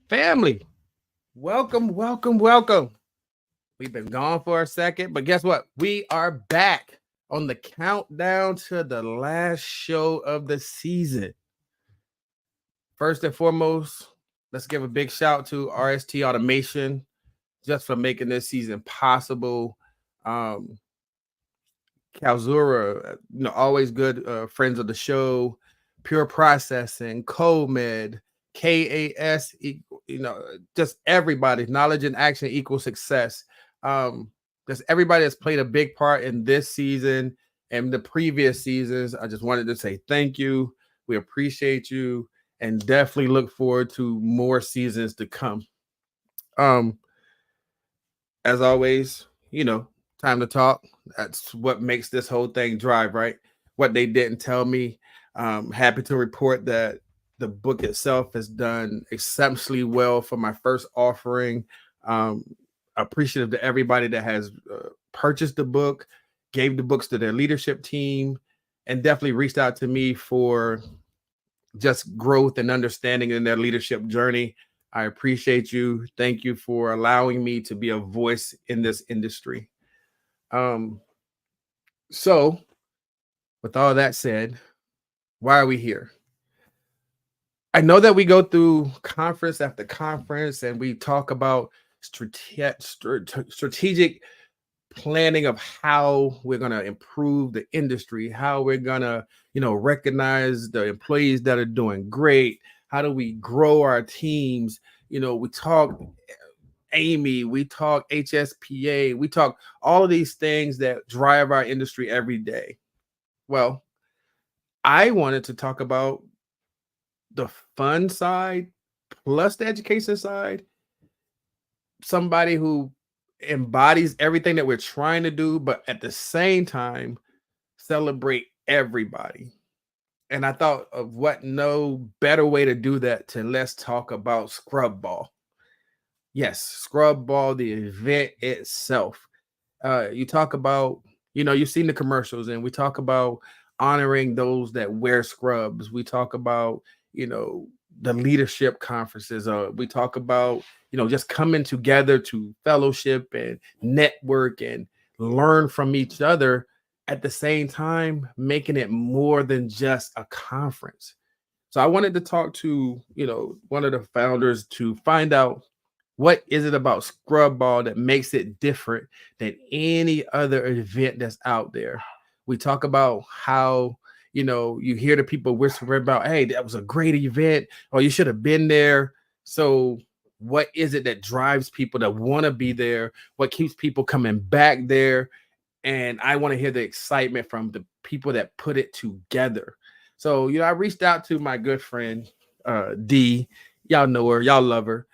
Family, welcome, welcome, welcome. We've been gone for a second, but guess what? We are back on the countdown to the last show of the season. First and foremost, let's give a big shout to RST Automation just for making this season possible. Um, Kalzura, always good friends of the show. Pure Processing, CoMed, KAS, just everybody. Knowledge and action equals success. Just everybody that's played a big part in this season and the previous seasons. I just wanted to say thank you. We appreciate you and definitely look forward to more seasons to come. Um, as always, time to talk. That's what makes this whole thing drive, right? What they didn't tell me. Happy to report that the book itself has done exceptionally well for my first offering. Um, Appreciative to everybody that has purchased the book, gave the books to their leadership team, and definitely reached out to me for just growth and understanding in their leadership journey. I appreciate you. Thank you for allowing me to be a voice in this industry. Um, so, with all that said, why are we here? I know that we go through conference after conference and we talk about strategic planning of how we're going to improve the industry, how we're going to, recognize the employees that are doing great. How do we grow our teams? We talk Amy, we talk HSPA, we talk all of these things that drive our industry every day. Well, I wanted to talk about the fun side plus the education side. Somebody who embodies everything that we're trying to do, but at the same time, celebrate everybody. And I thought of what no better way to do that to let's talk about ScrubBall. Yes, ScrubBall, the event itself. You talk about, you've seen the commercials, and we talk about honoring those that wear scrubs. We talk about, the leadership conferences. We talk about, just coming together to fellowship and network and learn from each other at the same time, making it more than just a conference. So I wanted to talk to, one of the founders to find out what is it about ScrubBall that makes it different than any other event that's out there. We talk about how, you hear the people whispering about, hey, that was a great event, or you should have been there. So what is it that drives people that want to be there? What keeps people coming back there? And I want to hear the excitement from the people that put it together. So, I reached out to my good friend, D. Y'all know her, y'all love her.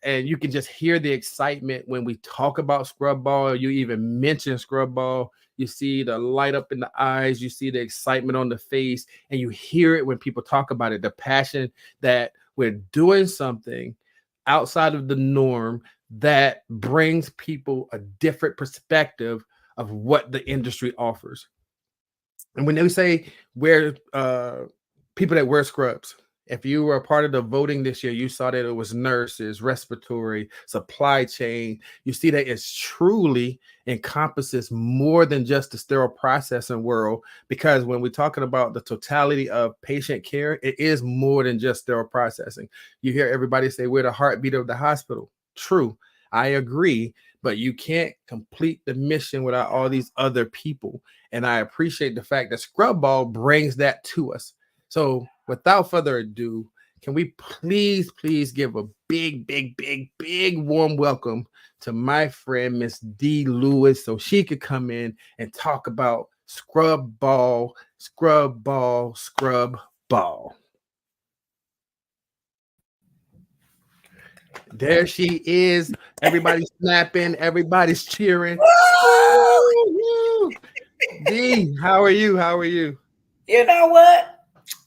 And you can just hear the excitement when we talk about ScrubBall. You even mention ScrubBall. You see the light up in the eyes. You see the excitement on the face. And you hear it when people talk about it. The passion that we're doing something outside of the norm that brings people a different perspective of what the industry offers. And when they say wear people that wear scrubs, if you were a part of the voting this year, you saw that it was nurses, respiratory, supply chain. You see that it truly encompasses more than just the sterile processing world, because when we're talking about the totality of patient care, it is more than just sterile processing. You hear everybody say we're the heartbeat of the hospital. True, I agree, but you can't complete the mission without all these other people. And I appreciate the fact that ScrubBall brings that to us. So without further ado, can we please give a big warm welcome to my friend, Miss D. Lewis, so she could come in and talk about ScrubBall, ScrubBall, ScrubBall. There she is. Everybody's snapping. Everybody's cheering. D, how are you? How are you? You know what?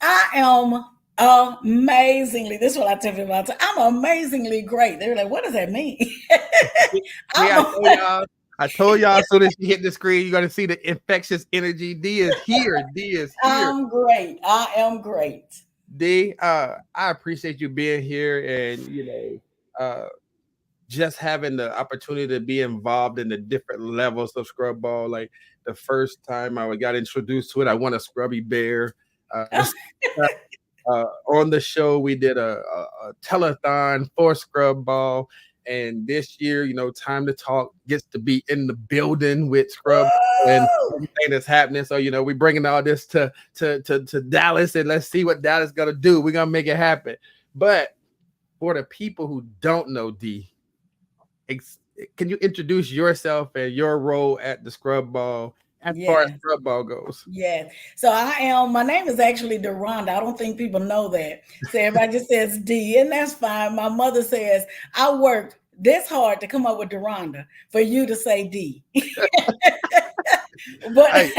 I am amazingly. This is what I tell people all the time. I'm amazingly great. They're like, what does that mean? I told y'all as soon as you hit the screen, you're gonna see the infectious energy. D is here. D is here. I'm great. I am great. D, I appreciate you being here and, just having the opportunity to be involved in the different levels of ScrubBall. Like the first time I got introduced to it, I won a Scrubby Bear. The on the show, we did a telethon for ScrubBall. And this year, Time to Talk gets to be in the building with Scrub and Woo! everything that's happening. So, we're bringing all this to Dallas, and let's see what Dallas gonna do. We're gonna make it happen. But for the people who don't know D, can you introduce yourself and your role at the ScrubBall as far as Yeah. ScrubBall goes? Yeah. So my name is actually Deronda. I don't think people know that. So everybody just says D, and that's fine. My mother says, I worked this hard to come up with Deronda for you to say D. But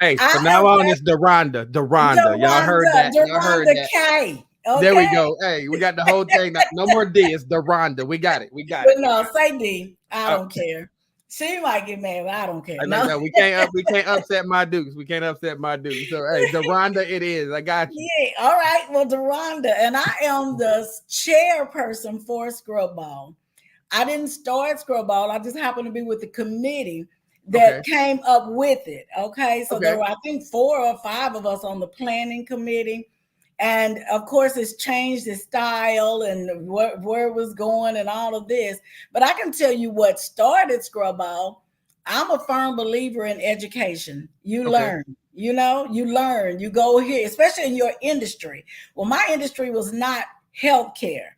Hey, I from now on, am it's Deronda. Y'all heard that? Y'all heard Deronda that? K. There we Okay. go. Hey, we got the whole thing. No more D. It's Deronda. We got it. But no, say D. I Uh, don't care. She might get mad, but I don't care. no, we can't upset my Dukes. We can't upset my Dukes. So hey, Deronda, it is. I got you. Yeah, all right. Well, Deronda, and I am the chairperson for ScrubBall. I didn't start ScrubBall. I just happened to be with the committee that came up with it. Okay. So there were, I think, 4 or 5 of us on the planning committee. And of course, it's changed its style and where it was going and all of this. But I can tell you what started ScrubBall. I'm a firm believer in education. You learn, you learn, you go here, especially in your industry. Well, my industry was not healthcare.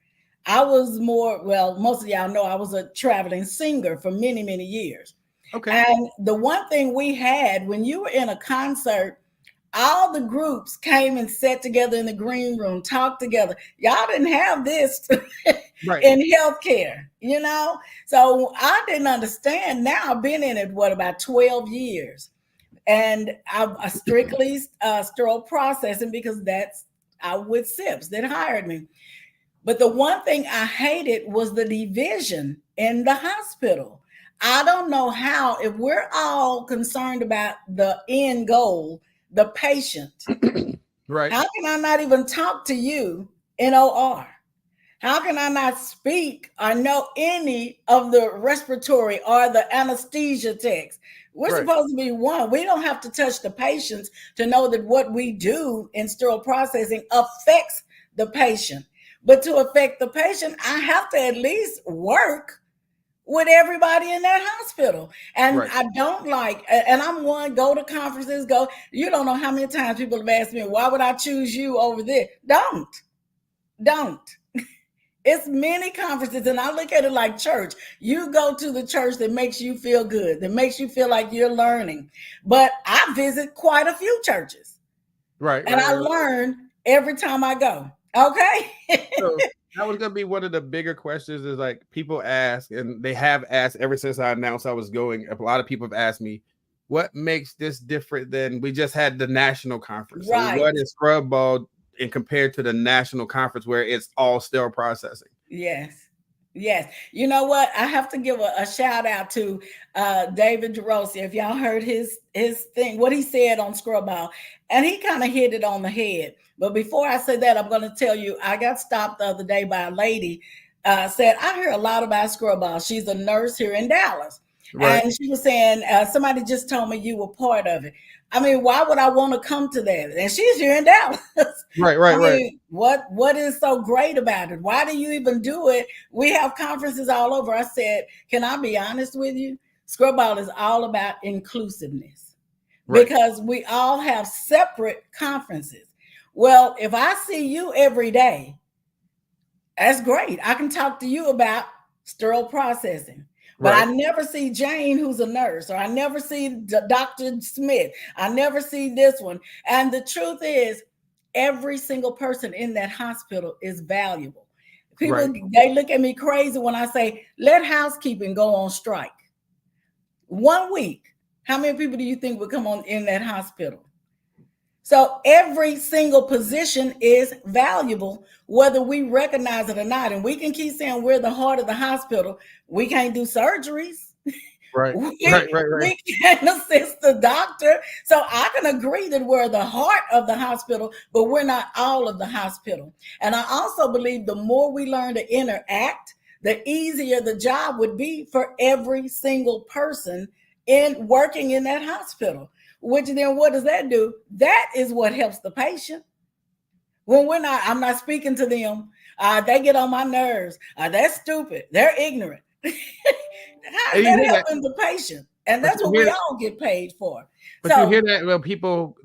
I was more, well, most of y'all know I was a traveling singer for many, many years. Okay. And the one thing we had when you were in a concert, all the groups came and sat together in the green room, talked together. Y'all didn't have this in healthcare, So I didn't understand. Now I've been in it, about 12 years. And I strictly sterile processing because that's with SIPs that hired me. But the one thing I hated was the division in the hospital. I don't know how, if we're all concerned about the end goal, the patient, right? How can I not even talk to you in OR? How can I not speak or know any of the respiratory or the anesthesia techs? We're supposed to be one. We don't have to touch the patients to know that what we do in sterile processing affects the patient. But to affect the patient, I have to at least work with everybody in that hospital. And I don't like, and I'm one, go to conferences, you don't know how many times people have asked me, why would I choose you over there? Don't. It's many conferences, and I look at it like church. You go to the church that makes you feel good, that makes you feel like you're learning. But I visit quite a few churches. And I learn every time I go. Okay. So that was going to be one of the bigger questions is like people ask, and they have asked ever since I announced I was going. A lot of people have asked me, what makes this different than we just had the national conference? Right. So what is ScrubBall in compared to the national conference where it's all sterile processing? Yes. You know what? I have to give a shout out to David Jerosi. If y'all heard his thing, what he said on ScrubBall, and he kind of hit it on the head. But before I say that, I'm going to tell you, I got stopped the other day by a lady, said, I hear a lot about ScrubBall. She's a nurse here in Dallas. Right. And she was saying, somebody just told me you were part of it. I mean, why would I want to come to that? And she's here in Dallas. Right. What is so great about it? Why do you even do it? We have conferences all over. I said, can I be honest with you? ScrubBall is all about inclusiveness because we all have separate conferences. Well, if I see you every day, that's great. I can talk to you about sterile processing. But I never see Jane, who's a nurse, or I never see Dr. Smith. I never see this one. And the truth is, every single person in that hospital is valuable. People, they look at me crazy when I say, let housekeeping go on strike. 1 week. How many people do you think would come on in that hospital? So every single position is valuable, whether we recognize it or not. And we can keep saying we're the heart of the hospital. We can't do surgeries. Right. We can assist the doctor. So I can agree that we're the heart of the hospital, but we're not all of the hospital. And I also believe the more we learn to interact, the easier the job would be for every single person in working in that hospital. Which then what does that do? That is what helps the patient. When I'm not speaking to them. They get on my nerves. They're stupid. They're ignorant. How is that helping the patient? And that's what we all get paid for. But you hear that, well, people,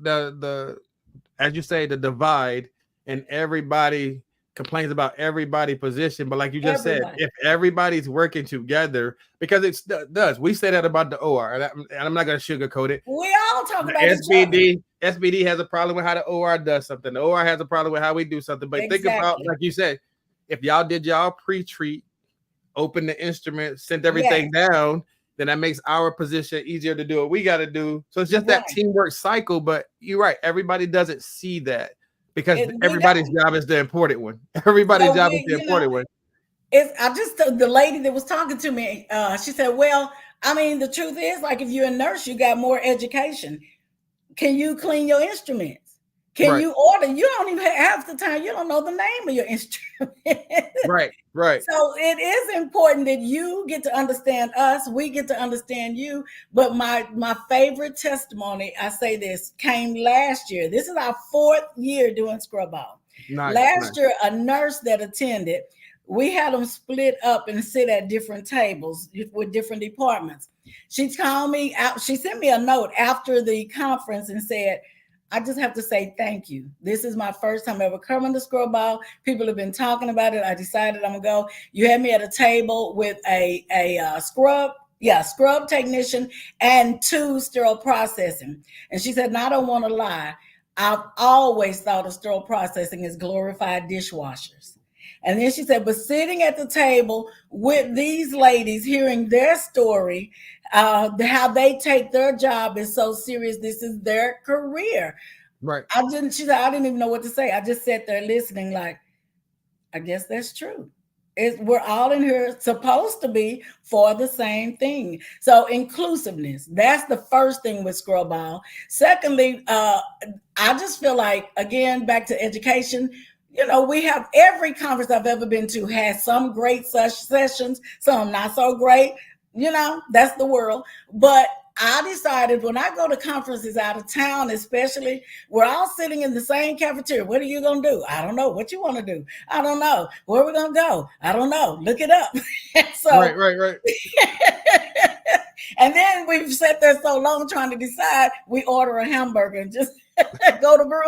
as you say, the divide, and everybody complains about everybody's position. But like you just said, if everybody's working together, because it does. We say that about the OR, and I'm not going to sugarcoat it. We all talk about SBD. SBD has a problem with how the OR does something. The OR has a problem with how we do something. But think about, like you said, if y'all did y'all pre-treat, open the instrument, sent everything down, then that makes our position easier to do what we got to do. So it's just that teamwork cycle. But you're right. Everybody doesn't see that because everybody's job is the important one. Everybody's job is the important one. The lady that was talking to me, she said, well, I mean, the truth is, like, if you're a nurse, you got more education. Can you clean your instruments? Can you order? You don't even half the time. You don't know the name of your instrument. Right. So it is important that you get to understand us. We get to understand you. But my favorite testimony, I say this, came last year. This is our 4th year doing ScrubBall. Last year, a nurse that attended, we had them split up and sit at different tables with different departments. She called me out. She sent me a note after the conference and said, I just have to say thank you. This is my first time ever coming to ScrubBall. People have been talking about it. I decided I'm gonna go. You had me at a table with a scrub technician and 2 sterile processing. And she said, I don't want to lie. I've always thought of sterile processing as glorified dishwashers. And then she said, but sitting at the table with these ladies, hearing their story, how they take their job is so serious. This is their career. Right. She said, I didn't even know what to say. I just sat there listening like, I guess that's true. We're all in here supposed to be for the same thing. So inclusiveness, that's the first thing with ScrubBall. Secondly, I just feel like, again, back to education, we have every conference I've ever been to has some great sessions, some not so great. That's the world. But I decided when I go to conferences out of town, especially, we're all sitting in the same cafeteria. What are you going to do? I don't know. What you want to do? I don't know. Where are we going to go? I don't know. Look it up. So, right. And then we've sat there so long trying to decide, we order a hamburger and just go to brew.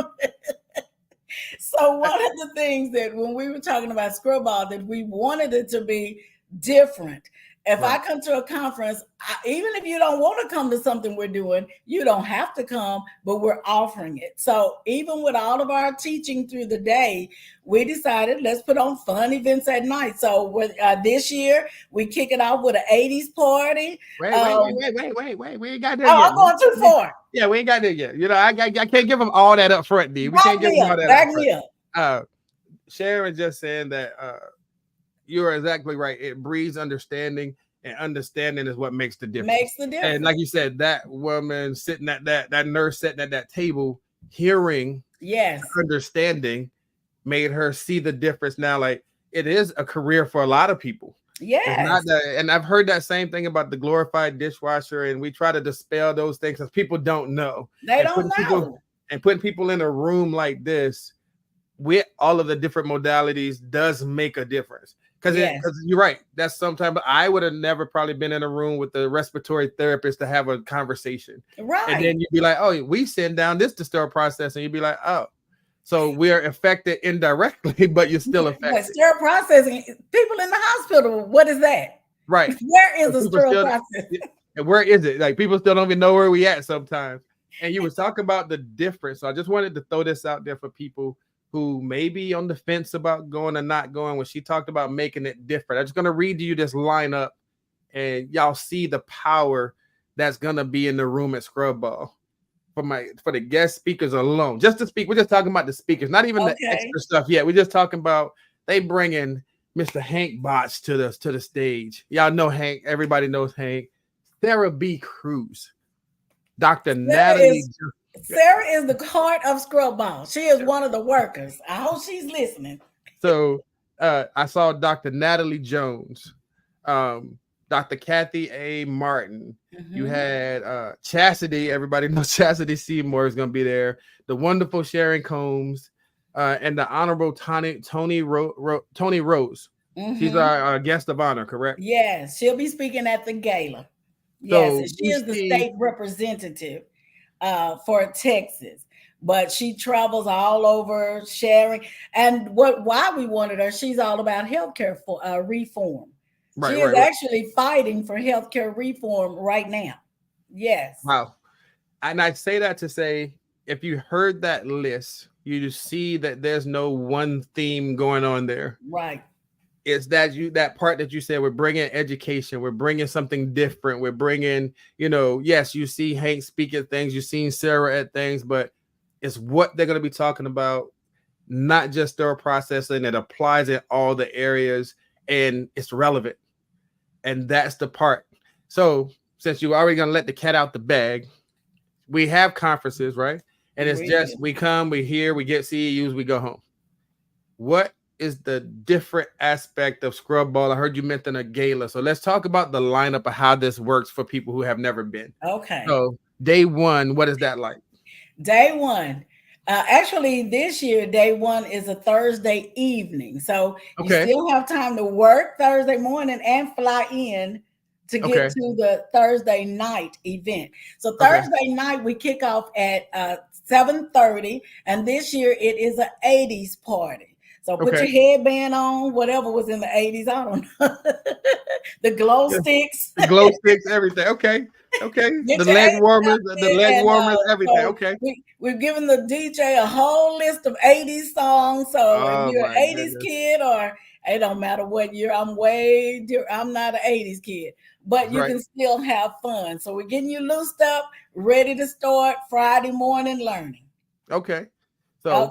So one of the things that when we were talking about ScrubBall, that we wanted it to be different. If I come to a conference, even if you don't want to come to something we're doing, you don't have to come, but we're offering it. So even with all of our teaching through the day, we decided let's put on fun events at night. So with this year, we kick it off with an 80s party. Wait. We ain't got there yet. I'm going too far. Yeah, we ain't got there yet. I can't give them all that up front, D. We can't give them all that back me up. Sharon just saying that you're exactly right. It breeds understanding, and understanding is what makes the difference. And like you said, that woman sitting at that nurse sitting at that table, hearing, understanding, made her see the difference. Now, like, it is a career for a lot of people. Yes. And I've heard that same thing about the glorified dishwasher, and we try to dispel those things because people don't know. They don't know. And putting people in a room like this with all of the different modalities does make a difference. Because you're right. That's sometimes I would have never probably been in a room with the respiratory therapist to have a conversation. Right. And then you'd be like, oh, we send down this to sterile process. And you'd be like, oh, so we're affected indirectly, but you're still affected. But sterile processing, people in the hospital, what is that? Right. Where is the sterile processing? And where is it? Like, people still don't even know where we at sometimes. And you was talking about the difference. So I just wanted to throw this out there for people who may be on the fence about going or not going. When she talked about making it different, I'm just going to read to you this lineup, and y'all see the power that's going to be in the room at ScrubBall for the guest speakers alone. Just to speak, we're just talking about the speakers, not even the extra stuff yet. We're just talking about they bringing Mr. Hank Botch to the stage. Y'all know Hank. Everybody knows Hank. Sarah B. Cruz, Dr. Sarah Natalie. Sarah is the heart of ScrubBall. She is one of the workers. I hope she's listening. So I saw Dr. Natalie Jones, Dr. Kathy A. Martin. You had Chastity. Everybody knows Chastity Seymour is going to be there. The wonderful Sharon Combs, and the Honorable Tony Rose. She's our guest of honor, correct? Yes, she'll be speaking at the gala. Yes, So and she is the state representative for Texas, but she travels all over sharing. And why we wanted her, she's all about healthcare reform. She is actually fighting for healthcare reform right now. Yes. Wow. And I say that to say, if you heard that list, you just see that there's no one theme going on there. Right. It's that part that you said, we're bringing education, we're bringing something different, we're bringing, yes, you see Hank speak at things, you've seen Sarah at things, but it's what they're going to be talking about, not just their processing. It applies in all the areas and it's relevant. And that's the part. So since you're already going to let the cat out the bag, we have conferences, right? And it's just, we come, we hear, we get CEUs, we go home. What is the different aspect of ScrubBall? I heard you mention a gala. So let's talk about the lineup of how this works for people who have never been. Okay. So day one, what is that like? Day one. Actually, this year, day one is a Thursday evening. So you still have time to work Thursday morning and fly in to get to the Thursday night event. So Thursday night, we kick off at 7:30. And this year, it is an 80s party. So put your headband on, whatever was in the 80s. I don't know. The glow sticks. The glow sticks, everything. Okay. The leg warmers, everything. So we've given the DJ a whole list of 80s songs. So if you're an 80s kid, or it don't matter what year, I'm not an 80s kid, but you can still have fun. So we're getting you loosed up, ready to start Friday morning learning. Okay. So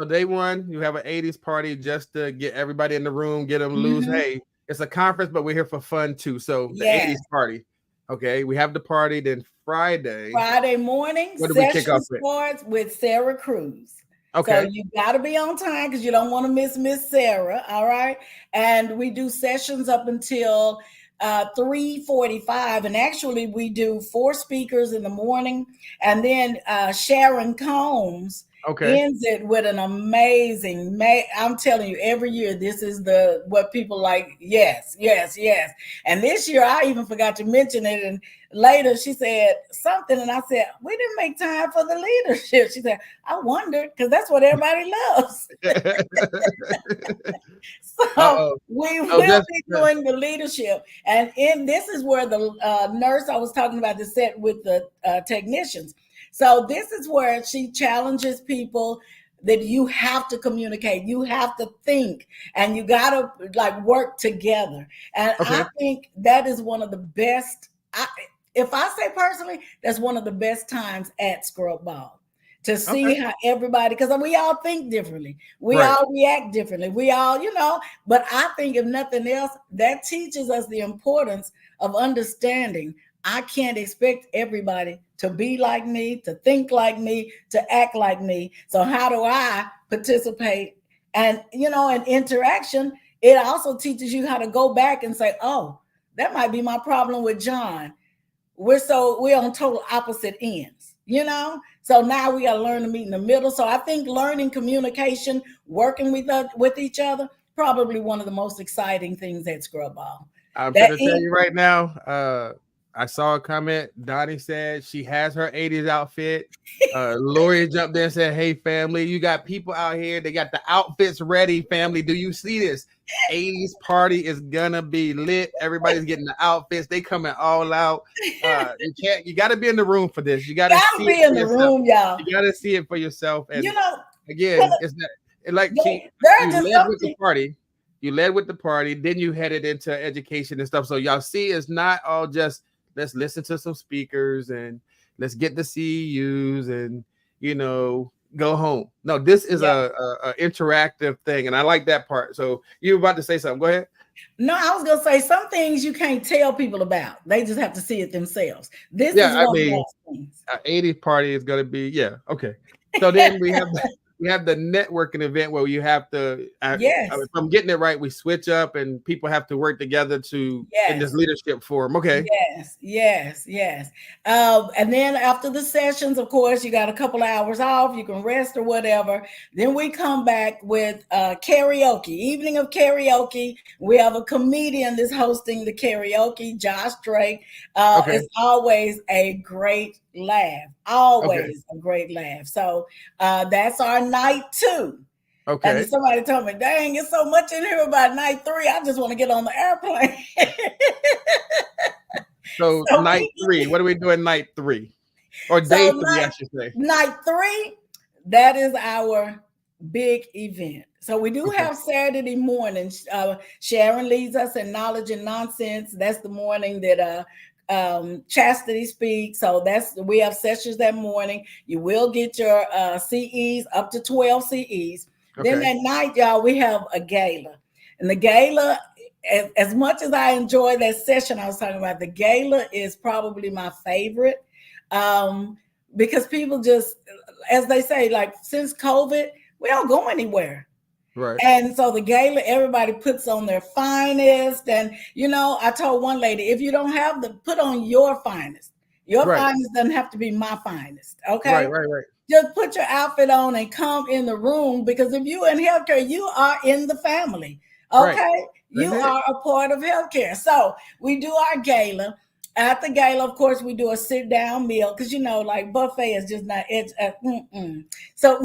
day one, you have an 80s party just to get everybody in the room, get them loose. Hey, it's a conference, but we're here for fun too. So the 80s party. Okay, we have the party. Then Friday morning, session starts with Sarah Cruz. Okay. So you got to be on time because you don't want to miss Sarah. All right. And we do sessions up until 3:45. And actually, we do 4 speakers in the morning. And then Sharon Combs ends it with an amazing, I'm telling you, every year, this is what people like. Yes. And this year, I even forgot to mention it. And later she said something, and I said, we didn't make time for the leadership. She said, I wondered, because that's what everybody loves. So we will be doing the leadership. And this is where the nurse I was talking about is set with the technicians. So this is where she challenges people that you have to communicate, you have to think, and you got to work together. And I think that is one of the best. If I say personally, that's one of the best times at ScrubBall, to see how everybody, because we all think differently. We all react differently. We all, but I think if nothing else, that teaches us the importance of understanding. I can't expect everybody to be like me, to think like me, to act like me. So how do I participate? And, in interaction, it also teaches you how to go back and say, oh, that might be my problem with John. We're on total opposite ends, So now we got to learn to meet in the middle. So I think learning communication, working with each other, probably one of the most exciting things at ScrubBall. I'm going to tell you right now, I saw a comment. Donnie said she has her 80s outfit. Lori jumped there and said, hey, family, you got people out here. They got the outfits ready, family. Do you see this? 80s party is going to be lit. Everybody's getting the outfits. They coming all out. You got to be in the room for this. You got to be in the room, y'all. You got to see it for yourself. And again, it's like you led with the party. You led with the party. Then you headed into education and stuff. So y'all see, it's not all just, let's listen to some speakers and let's get the CEUs and, go home. No, this is a interactive thing. And I like that part. So you were about to say something. Go ahead. No, I was gonna say some things you can't tell people about. They just have to see it themselves. This Yeah, is I one of mean, those things. 80s party is gonna be okay. So then we have the networking event where you have to. Yes, If I'm getting it right, we switch up and people have to work together to in this yes. leadership forum. Okay, Yes, yes, yes. And then after the sessions, of course, you got a couple of hours off. You can rest or whatever. Then we come back with karaoke, evening of karaoke. We have a comedian that's hosting the karaoke, Josh Drake. okay, It's always a great laugh, okay, always a great laugh. So that's our night two. And okay. somebody told me, dang, it's so much in here about night three. I just want to get on the airplane. So So night we three. What are we doing night three or day so three? I should say. night three, that is our big event. So we do Okay, have Saturday mornings. Sharon leads us in knowledge and nonsense. That's the morning that Chastity speaks. So we have sessions that morning. You will get your CEs up to 12 CEs. Then okay, that night, y'all, we have a gala. And the gala, as much as I enjoy that session I was talking about, the gala is probably my favorite. Because people just, as they say, like since COVID, we don't go anywhere. right, And so the gala, everybody puts on their finest. And, I told one lady, if you don't have put on your finest. Your right, finest doesn't have to be my finest. right, Okay. right, right, Just put your outfit on and come in the room because if you're in healthcare, you are in the family. right. Okay. That's You it. are a part of healthcare. So we do our gala. At the gala, of course, we do a sit down meal because like buffet is just not it's so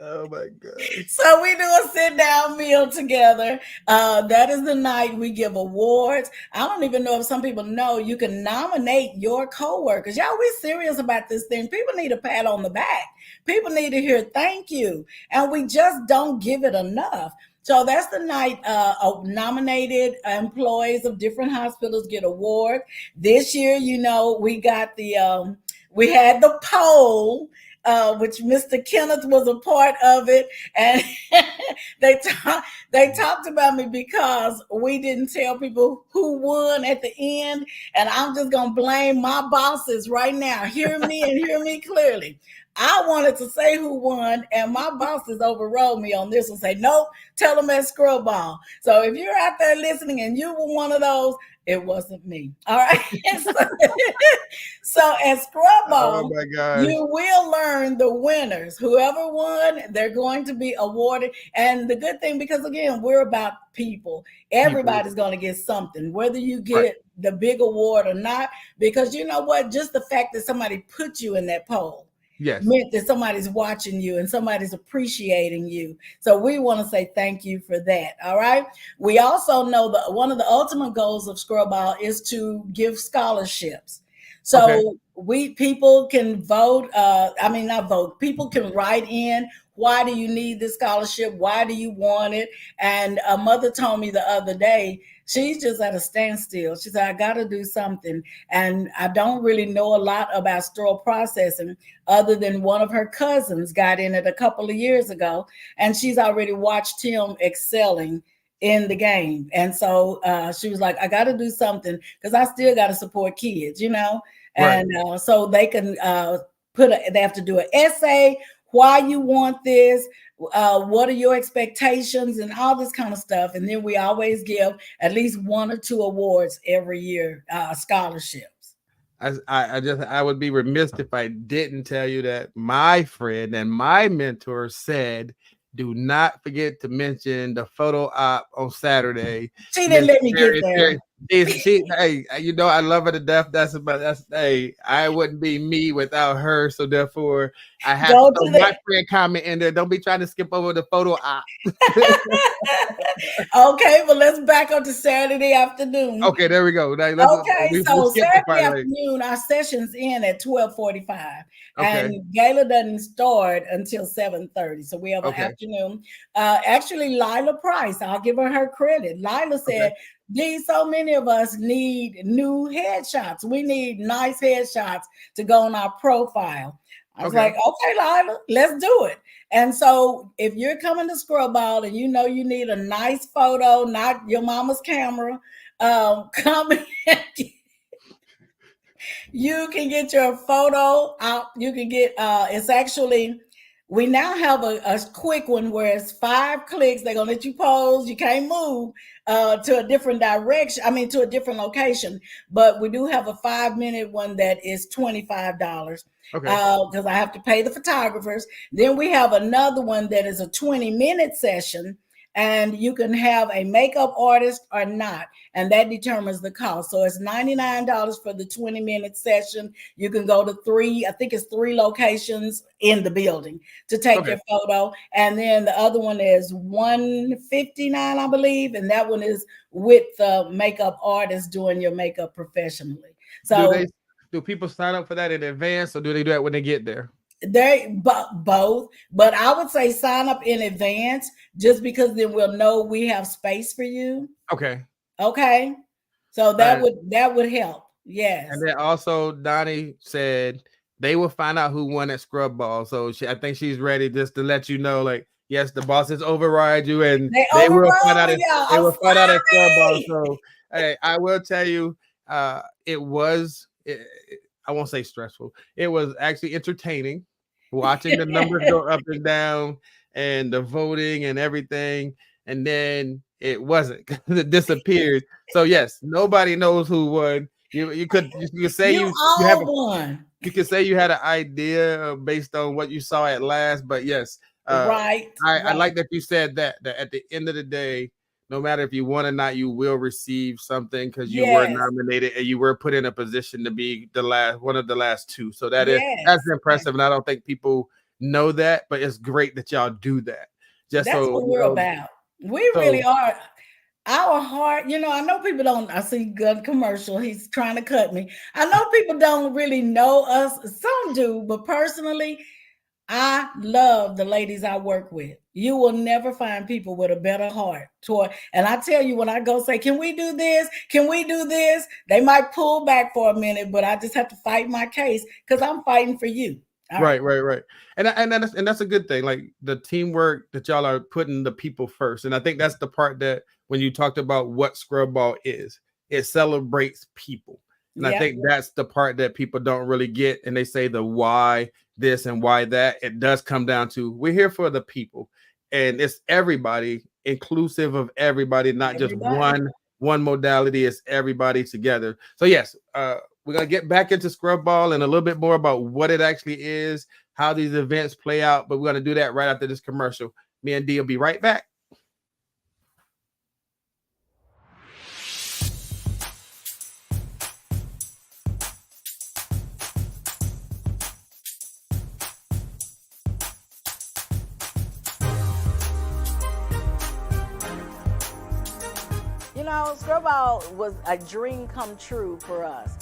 Oh my god. so we do a sit down meal together. That is the night we give awards. I don't even know if some people know you can nominate your coworkers. Y'all, we serious about this thing. People need a pat on the back. People need to hear thank you, and we just don't give it enough. So that's the night of nominated employees of different hospitals get award. This year, we got we had the poll, which Mr. Kenneth was a part of it, and they talked about me because we didn't tell people who won at the end, and I'm just gonna blame my bosses right now. Hear me and hear me clearly. I wanted to say who won, and my bosses overrode me on this and say, nope, tell them at ScrubBall. So if you're out there listening and you were one of those, it wasn't me. All right. So at Oh ScrubBall, my gosh. you will learn the winners. Whoever won, they're going to be awarded. And the good thing, because again, we're about people. People. Everybody's going to get something, whether you Right. get the big award or not. Because you know what? Just the fact that somebody put you in that poll Yes. meant that somebody's watching you and somebody's appreciating you. So we want to say thank you for that. All right. We also know that one of the ultimate goals of ScrubBall is to give scholarships. Okay. So people can vote. Not vote. People can write in. Why do you need this scholarship? Why do you want it? And a mother told me the other day, she's just at a standstill. She said, I got to do something. And I don't really know a lot about sterile processing other than one of her cousins got in it a couple of years ago. And she's already watched him excelling in the game. And so she was like, I got to do something because I still got to support kids, Right. And so they can they have to do an essay, why you want this, what are your expectations, and all this kind of stuff. And then we always give at least 1 or 2 awards every year, scholarships. I would be remiss if I didn't tell you that my friend and my mentor said, do not forget to mention the photo op on Saturday. She didn't Miss let me get Terry, there. hey, I love her to death. Hey, I wouldn't be me without her. So therefore, I have Go to throw to my the friend comment in there. Don't be trying to skip over the photo op. okay, but let's back up to Saturday afternoon. Okay, there we go. Now, Okay, we so skipped the Saturday part. Like, afternoon, our sessions end at 12:45, okay, and gala doesn't start until 7:30. So we have an okay, afternoon. Actually, Lila Price, I'll give her credit. Lila okay, said, "These so many of us need new headshots. We need nice headshots to go on our profile." I was like, okay, Lila, let's do it. And so if you're coming to ScrubBall and you know you need a nice photo, not your mama's camera, come in. You can get your photo out. You can get it's actually we now have a quick one where it's 5 clicks. They're gonna let you pose. You can't move to a different direction. I mean to a different location. But we do have a 5-minute one that is $25. Because I have to pay the photographers. Then we have another one that is a 20-minute session, and you can have a makeup artist or not, and that determines the cost. So it's $99 for the 20-minute session. You can go to I think it's 3 locations in the building to take your photo, and then the other one is $159, I believe, and that one is with the makeup artist doing your makeup professionally. So do people sign up for that in advance, or do they do that when they get there? Both, but I would say sign up in advance, just because then we'll know we have space for you. Okay. So that would help. Yes. And then also Donnie said they will find out who won at ScrubBall. So I think she's ready just to let you know, like, yes, the bosses override you, and they will find out. They will find out at ScrubBall. So hey, I will tell you, it was. I won't say stressful. It was actually entertaining watching the numbers go up and down and the voting and everything. And then it wasn't, it disappeared. So yes, nobody knows who won. You could say you have won. You could say you had an idea based on what you saw at last, but yes, I like that you said that at the end of the day, no matter if you won or not, you will receive something because you were nominated and you were put in a position to be one of the last 2. So that's impressive, and I don't think people know that, but it's great that y'all do that. That's what we're about. We really are. Our heart, I know people don't. I see good commercial. He's trying to cut me. I know people don't really know us. Some do, but personally, I love the ladies I work with. You will never find people with a better heart and I tell you, when I go say, can we do this? Can we do this? They might pull back for a minute, but I just have to fight my case because I'm fighting for you. Right. And that's a good thing. Like the teamwork that y'all are putting the people first. And I think that's the part that when you talked about what ScrubBall is, it celebrates people. And I think that's the part that people don't really get. And they say the why this and why that. It does come down to we're here for the people, and it's everybody, inclusive of everybody, not just one modality. It's everybody together. So yes, we're gonna get back into ScrubBall and a little bit more about what it actually is, how these events play out. But we're gonna do that right after this commercial. Me and D will be right back. ScrubBall was a dream come true for us.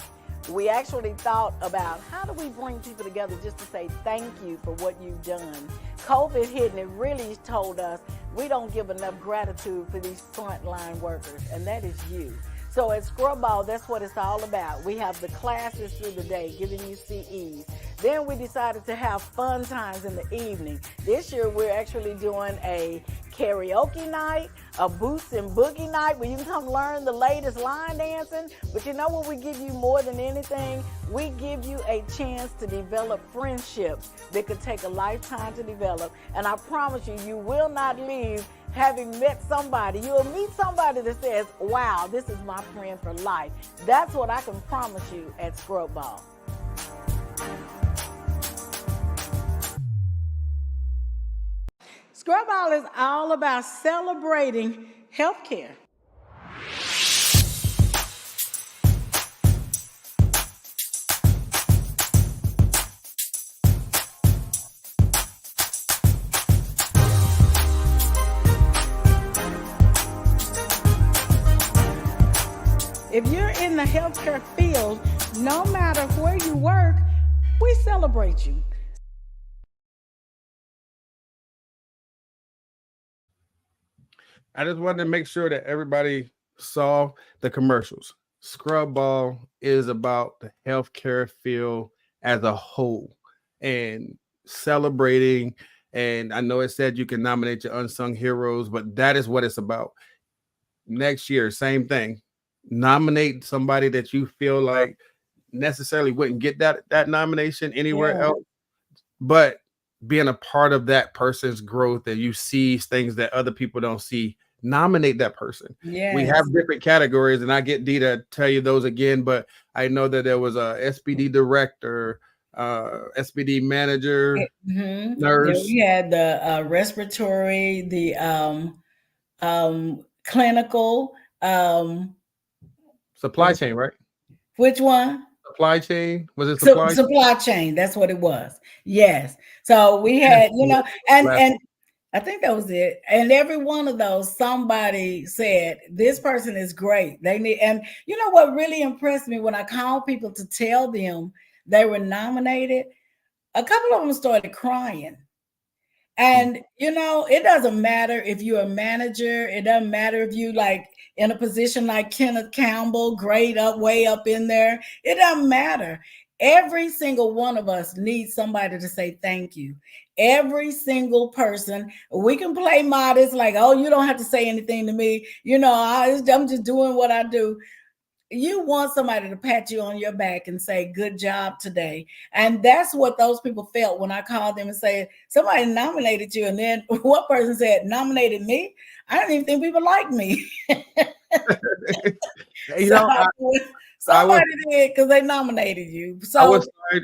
We actually thought about how do we bring people together just to say thank you for what you've done. COVID hit and it really told us we don't give enough gratitude for these frontline workers, and that is you. So at ScrubBall, that's what it's all about. We have the classes through the day, giving you CEs. Then we decided to have fun times in the evening. This year, we're actually doing a karaoke night, a boots and boogie night where you can come learn the latest line dancing. But you know what we give you more than anything? We give you a chance to develop friendships that could take a lifetime to develop. And I promise you, you will not leave having met somebody. You'll meet somebody that says, wow, this is my friend for life. That's what I can promise you at ScrubBall. ScrubBall is all about celebrating healthcare. If you're in the healthcare field, no matter where you work, we celebrate you. I just wanted to make sure that everybody saw the commercials. ScrubBall is about the healthcare field as a whole. and celebrating. And I know it said you can nominate your unsung heroes, but that is what it's about. Next year, same thing. Nominate somebody that you feel like necessarily wouldn't get that nomination anywhere Yeah. else, but being a part of that person's growth, and you see things that other people don't see, nominate that person. We Yes. have different categories, and I get D to tell you those again, but I know that there was a SPD director, SPD manager, Yeah, nurse, we had the respiratory, the clinical, supply chain, right? which one? Supply chain, was it So, supply chain? supply chain, that's what it was. Yes. So we had, and I think that was it. And every one of those, somebody said, this person is great. They need, and you know what really impressed me when I called people to tell them they were nominated, a couple of them started crying. And it doesn't matter if you're a manager, it doesn't matter if you like in a position like Kenneth Campbell, great up way up in there. It doesn't matter. Every single one of us needs somebody to say thank you. Every single person. We can play modest, like, oh, you don't have to say anything to me. I'm just doing what I do. You want somebody to pat you on your back and say, good job today. And that's what those people felt when I called them and said, somebody nominated you. And then one person said, nominated me? I don't even think people like me. Somebody did, because they nominated you. So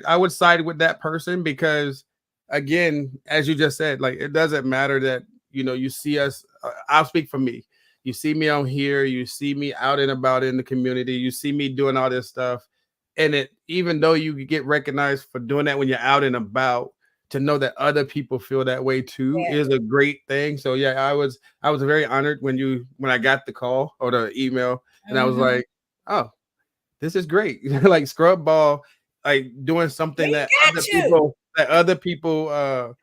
I would side with that person, because again, as you just said, like, it doesn't matter that, you see us. I'll speak for me. You see me on here, you see me out and about in the community, you see me doing all this stuff. And even though you get recognized for doing that when you're out and about, to know that other people feel that way too is a great thing. So yeah, I was very honored when I got the call or the email, and I was like, oh, this is great. Like ScrubBall, like doing something that other people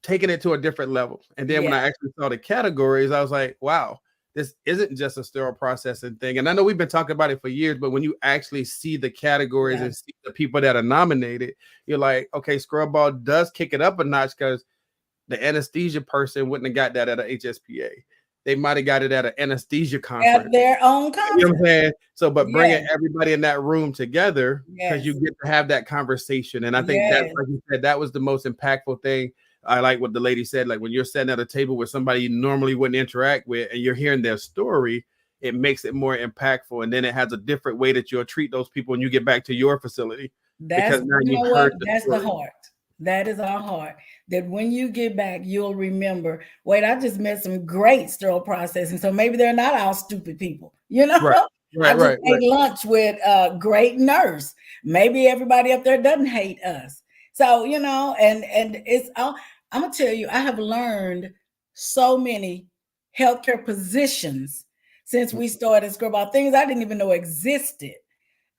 taking it to a different level. And then when I actually saw the categories, I was like, wow, this isn't just a sterile processing thing. And I know we've been talking about it for years, but when you actually see the categories and see the people that are nominated, you're like, okay, ScrubBall does kick it up a notch, because the anesthesia person wouldn't have got that at a HSPA. They might have got it at an anesthesia conference. At their own conference. You know what I'm saying? So, but bringing everybody in that room together, because you get to have that conversation. And I think that, like you said, that was the most impactful thing. I like what the lady said, like when you're sitting at a table with somebody you normally wouldn't interact with, and you're hearing their story, it makes it more impactful. And then it has a different way that you'll treat those people when you get back to your facility. That's the heart. That is our heart. That when you get back, you'll remember, wait, I just met some great sterile processing. So maybe they're not all stupid people, I just ate lunch with a great nurse. Maybe everybody up there doesn't hate us. So, and it's all, I'm gonna tell you, I have learned so many healthcare positions since we started ScrubBall, things I didn't even know existed.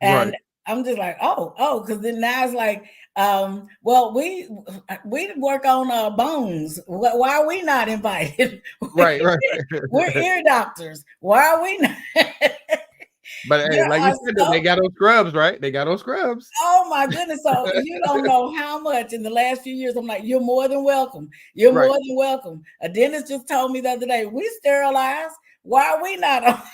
And I'm just like, because then now it's like, well, we work on bones. Why are we not invited? Right. We're ear doctors. Why are we not? But hey, like you said, they got those scrubs, right? They got those scrubs. Oh my goodness. So you don't know how much in the last few years, I'm like, you're more than welcome. You're more than welcome. A dentist just told me the other day, we sterilize. Why are we not?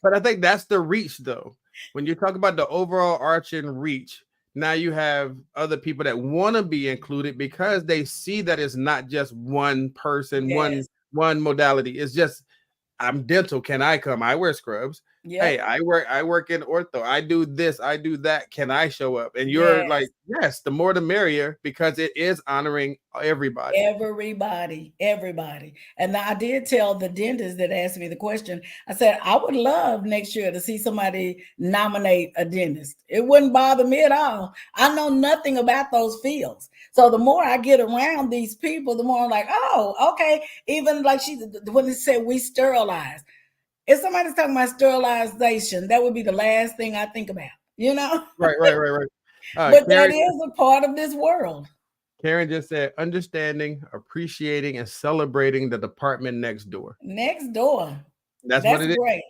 But I think that's the reach, though. When you talk about the overall arching reach, now you have other people that want to be included, because they see that it's not just one person, one modality. It's just, I'm dental. Can I come? I wear scrubs. Hey, I work in ortho. I do this. I do that. Can I show up? And you're like, yes, the more the merrier, because it is honoring everybody. Everybody. And I did tell the dentist that asked me the question, I said, I would love next year to see somebody nominate a dentist. It wouldn't bother me at all. I know nothing about those fields. So the more I get around these people, the more I'm like, oh, okay. Even like when they said we sterilize. If somebody's talking about sterilization, that would be the last thing I think about, Right. But Karen, that is a part of this world. Karen just said, understanding, appreciating, and celebrating the department next door. Next door. That's what it great. is.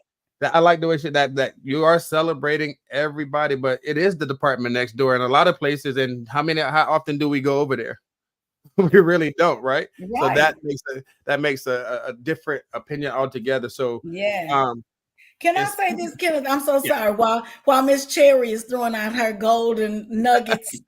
I like the way that you are celebrating everybody, but it is the department next door in a lot of places. And how often do we go over there? We really don't, right? So Right. that makes a different opinion altogether. So, Yeah. um, Can I it's say this, Kenneth? I'm so yeah, sorry. While Miss Cherry is throwing out her golden nuggets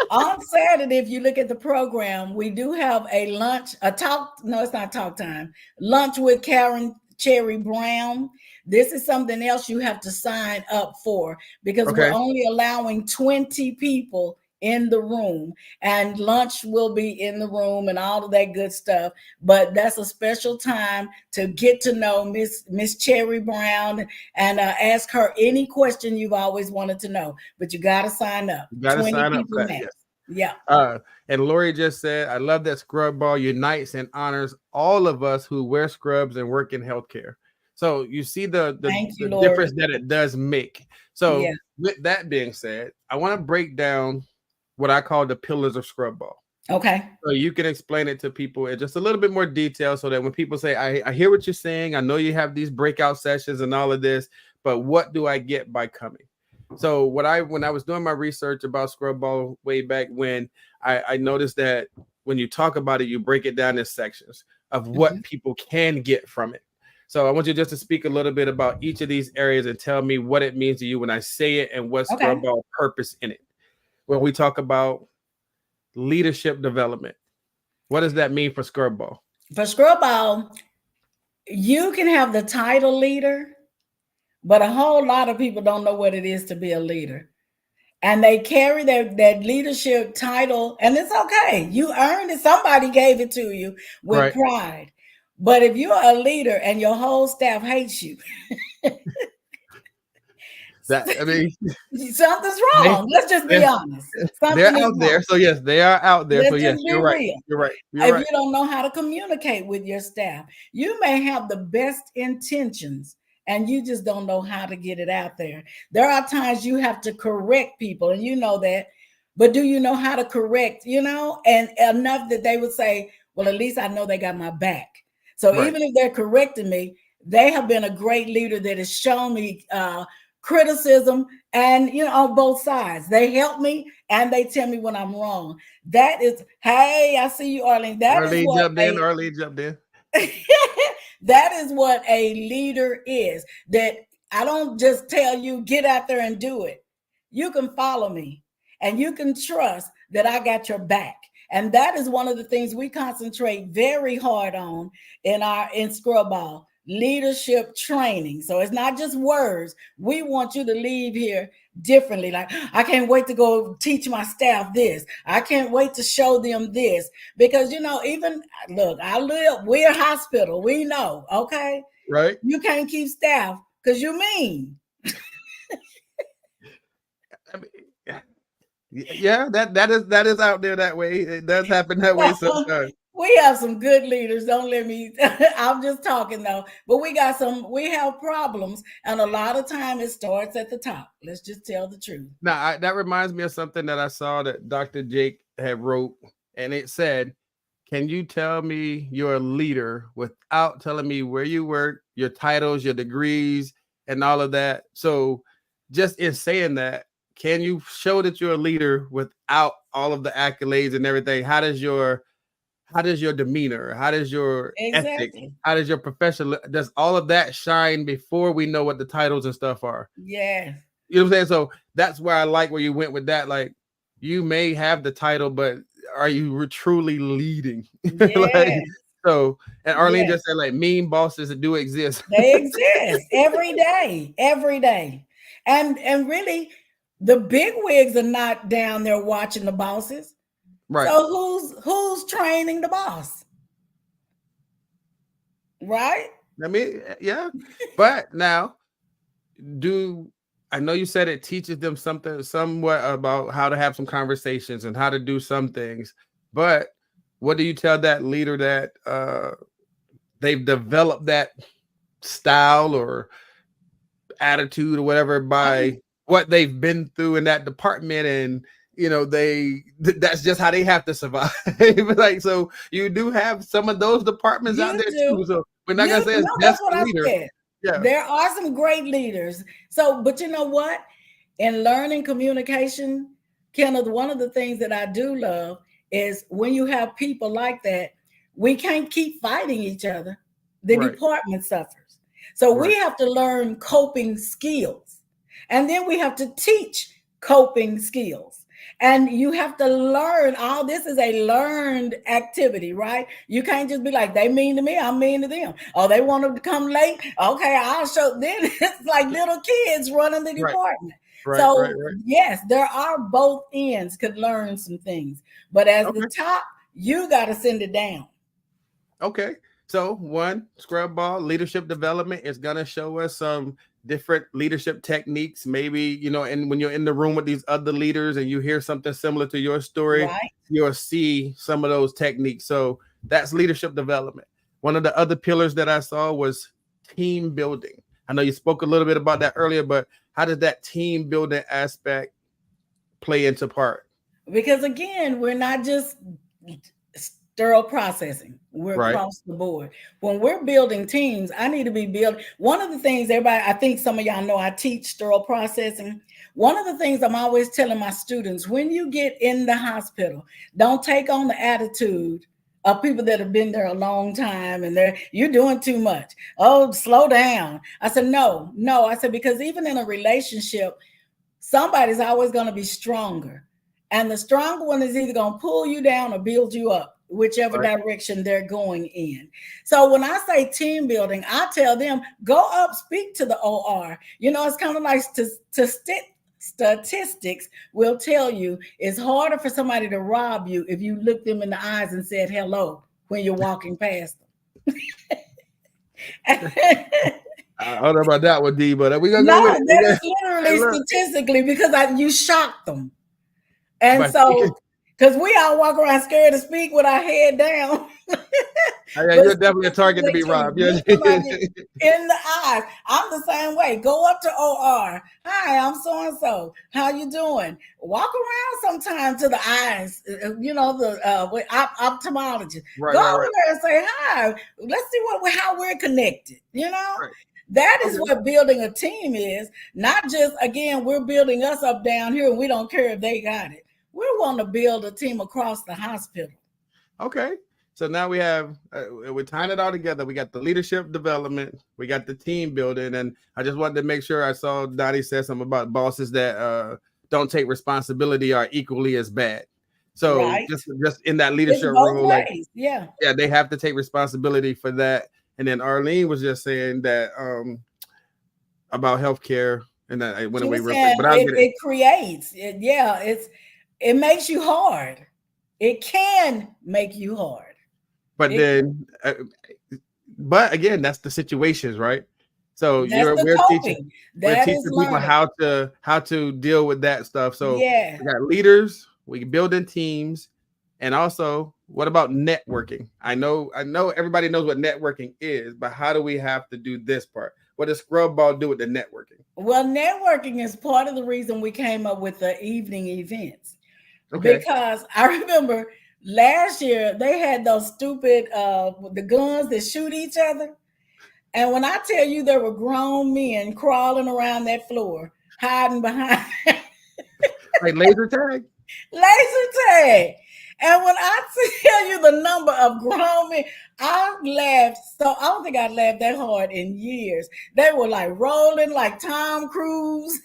on Saturday, if you look at the program, we do have a lunch, a talk. No, it's not talk time. Lunch with Karen Cherry Brown. This is something else you have to sign up for because we're okay. only allowing 20 people in the room, and lunch will be in the room and all of that good stuff. But that's a special time to get to know Miss Cherry Brown and ask her any question you've always wanted to know. But you got to sign up. You got to 20 sign up people for that. max. Yes. Yeah. And Lori just said, I love that ScrubBall unites and honors all of us who wear scrubs and work in healthcare. So you see Thank you, the Lori. difference that it does make. So Yeah. with that being said, I want to break down what I call the pillars of ScrubBall. Okay. So you can explain it to people in just a little bit more detail so that when people say, I hear what you're saying, I know you have these breakout sessions and all of this, but what do I get by coming? So when I was doing my research about ScrubBall way back when, I noticed that when you talk about it, you break it down in sections of what people can get from it. So I want you just to speak a little bit about each of these areas and tell me what it means to you when I say it and what's Okay. ScrubBall purpose in it. When we talk about leadership development, what does that mean for ScrubBall? For ScrubBall, you can have the title leader, but a whole lot of people don't know what it is to be a leader. And they carry that leadership title, and it's okay. You earned it. Somebody gave it to you with pride. But if you're a leader and your whole staff hates you, something's wrong. Let's just be honest. They're out there. So yes, they are out there. So yes, you're right. You're right. If you don't know how to communicate with your staff, you may have the best intentions and you just don't know how to get it out there. There are times you have to correct people, and you know that. But do you know how to correct, and enough that they would say, well, at least I know they got my back. So even if they're correcting me, they have been a great leader that has shown me criticism, and on both sides. They help me and they tell me when I'm wrong. That is, hey, I see you, Arlene. Arlene jumped in. That is what a leader is. That I don't just tell you, get out there and do it. You can follow me and you can trust that I got your back. And that is one of the things we concentrate very hard on in ScrubBall. Leadership training. So it's not just words. We want you to leave here differently. Like, I can't wait to go teach my staff this. I can't wait to show them this. Because, even look, we're a hospital. We know, okay? Right. You can't keep staff because you're mean. Yeah, that is out there that way. It does happen that way sometimes. We have some good leaders. Don't let me, I'm just talking though, but we have problems. And a lot of time it starts at the top. Let's just tell the truth. Now, that reminds me of something that I saw that Dr. Jake had wrote, and it said, can you tell me you're a leader without telling me where you work, your titles, your degrees, and all of that? So just in saying that, can you show that you're a leader without all of the accolades and everything? How does your demeanor, how does your ethic, how does your professional, does all of that shine before we know what the titles and stuff are? Yeah. You know what I'm saying? So that's where I like where you went with that. Like, you may have the title, but are you truly leading? Yeah. And Arlene just said, like, mean bosses that do exist. They exist every day. And really, the big wigs are not down there watching the bosses. Right. So who's training the boss? Right? I mean, yeah. But now, I know you said it teaches them something somewhat about how to have some conversations and how to do some things. But what do you tell that leader that they've developed that style or attitude or whatever by what they've been through in that department, and that's just how they have to survive? Like, so you do have some of those departments out there too. So we're not gonna say it's that's what I leader. said. Yeah. There are some great leaders. So, but you know what? In learning communication, Kenneth, one of the things that I do love is when you have people like that, we can't keep fighting each other. The Right. department suffers. So we Right. have to learn coping skills. And then we have to teach coping skills. And you have to learn. All this is a learned activity, right? You can't just be like, they mean to me, I'm mean to them. Oh, they want to come late. Okay, I'll show. Then it's like little kids running the Right. department. Right. So Right. Right. yes, there are both ends could learn some things, but as the Okay. top, you got to send it down. Okay. So one, ScrubBall leadership development is gonna show us some different leadership techniques. Maybe, you know, and when you're in the room with these other leaders and you hear something similar to your story, Right. you'll see some of those techniques. So that's leadership development. One of the other pillars that I saw was team building. I know you spoke a little bit about that earlier, but how does that team building aspect play into part? Because again, we're not just sterile processing. We're Right. across the board. When we're building teams, I need to be building. One of the things, everybody, I think some of y'all know I teach sterile processing. One of the things I'm always telling my students, when you get in the hospital, don't take on the attitude of people that have been there a long time and you're doing too much. Oh, slow down. I said, no. I said, because even in a relationship, somebody's always going to be stronger. And the stronger one is either going to pull you down or build you up, whichever Right. direction they're going in. So when I say team building, I tell them, go up, speak to the OR. You know, it's kind of like statistics will tell you it's harder for somebody to rob you if you look them in the eyes and said hello when you're walking past them. I don't know about that one, D, but we're gonna go with No, it. that is Hey, literally look, statistically because you shocked them. And but so, because we all walk around scared to speak with our head down. yeah, But you're definitely a target to be statistically, robbed. you Yeah. look somebody in the eyes. I'm the same way. Go up to OR. Hi, I'm so and so. How you doing? Walk around sometime to the eyes. You know the ophthalmologist. Right, Go right, over right, there and say hi. Let's see how we're connected. You know. right. That is Okay, what building a team is. Not just again, we're building us up down here, and we don't care if they got it. We want to build a team across the hospital. okay. So now we have we're tying it all together. We got the leadership development, we got the team building, and I just wanted to make sure I saw Donnie said something about bosses that don't take responsibility are equally as bad. So Right. just in that It's leadership both role, like ways. Yeah. yeah, they have to take responsibility for that. And then Arlene was just saying that about healthcare, and that I went She away was real quick, saying but I'll get it. it creates it, yeah, it makes you hard. It can make you hard. But It then, but again, that's the situations, right? So that's the coping. we're That is teaching people learning. how to deal with that stuff. So Yeah. we got leaders, we building teams, and also what about networking? I know everybody knows what networking is, but how do we have to do this part? What does ScrubBall do with the networking? Well, networking is part of the reason we came up with the evening events. Okay. Because I remember last year they had those stupid the guns that shoot each other. And when I tell you there were grown men crawling around that floor, hiding behind Like laser tag? laser tag. And when I tell you the number of grown men, I laughed. So I don't think I laughed that hard in years. They were like rolling like Tom Cruise.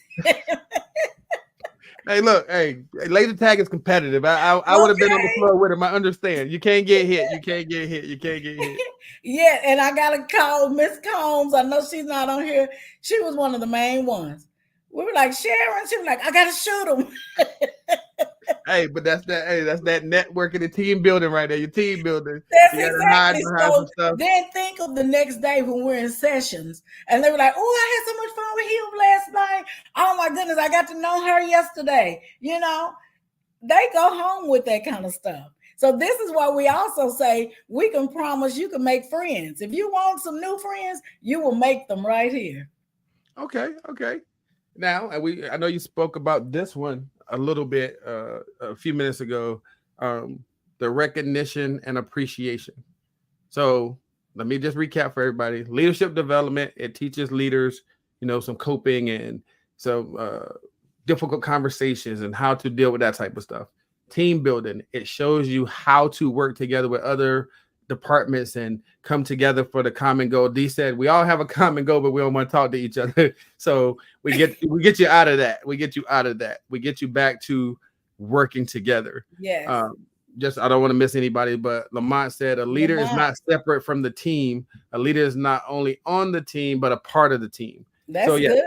Hey, look, hey, laser tag is competitive. I would have been on the Okay. floor with him. I understand. You can't get hit. You can't get hit. You can't get hit. Yeah, and I gotta call Miss Combs. I know she's not on here. She was one of the main ones. We were like, Sharon, she was like, I gotta shoot him. Hey, but that's that. Hey, that's that networking and team building right there. Your team building. That's You gotta hide exactly. behind some So stuff. then think of the next day when we're in sessions and they were like, oh, I had so much fun with him last night. Oh my goodness, I got to know her yesterday. You know, they go home with that kind of stuff. So this is why we also say we can promise you can make friends. If you want some new friends, you will make them right here. Okay, okay. Now, I know you spoke about this one a little bit a few minutes ago. The recognition and appreciation. So let me just recap for everybody. Leadership development, it teaches leaders, some coping and some difficult conversations and how to deal with that type of stuff. Team building, it shows you how to work together with other departments and come together for the common goal. D said we all have a common goal, but we don't want to talk to each other. So we get you out of that. We get you out of that. We get you back to working together. Yes. I don't want to miss anybody, but Lamont said a leader is not separate from the team. A leader is not only on the team, but a part of the team. That's good.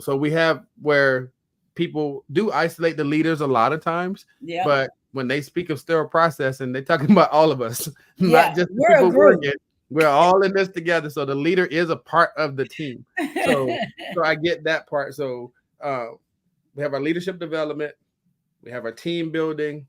So we have where people do isolate the leaders a lot of times, but when they speak of sterile process and they're talking about all of us, not just the people working, we're all in this together. So the leader is a part of the team. So I get that part. So we have our leadership development, we have our team building,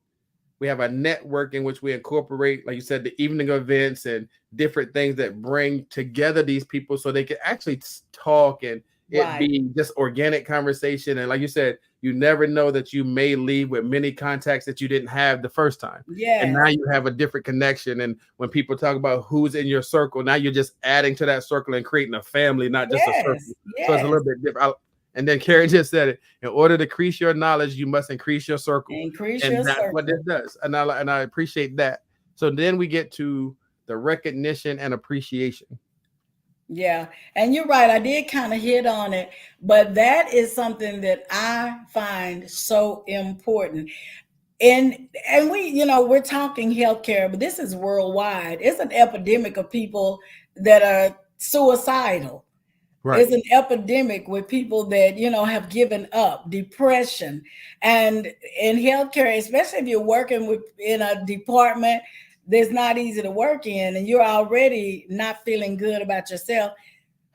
we have our networking, which we incorporate, like you said, the evening events and different things that bring together these people so they can actually talk and it be just organic conversation. And like you said, you never know that you may leave with many contacts that you didn't have the first time. Yeah. And now you have a different connection. And when people talk about who's in your circle, now you're just adding to that circle and creating a family, not just a circle. Yes. So it's a little bit different. And then Karen just said it. In order to increase your knowledge, you must increase your circle. That's what this does. And I appreciate that. So then we get to the recognition and appreciation. Yeah. And you're right. I did kind of hit on it, but that is something that I find so important. And we, we're talking healthcare, but this is worldwide. It's an epidemic of people that are suicidal. Right. It's an epidemic with people that, have given up, depression. And in healthcare, especially if you're working in a department that's not easy to work in and you're already not feeling good about yourself,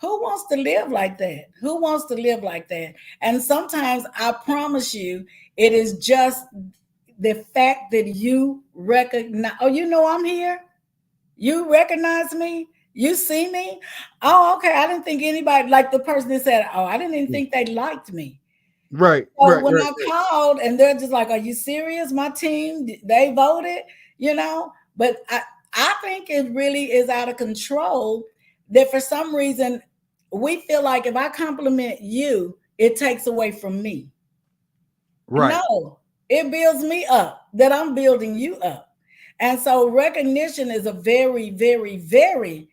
who wants to live like that? Who wants to live like that? And sometimes I promise you, it is just the fact that you recognize, I'm here. You recognize me. You see me? Oh, okay. I didn't think anybody, like the person that said, oh, I didn't even think they liked me. Right. So when I called and they're just like, are you serious? My team, they voted, But I think it really is out of control that for some reason we feel like if I compliment you, it takes away from me. Right. No, it builds me up that I'm building you up. And so recognition is a very, very, very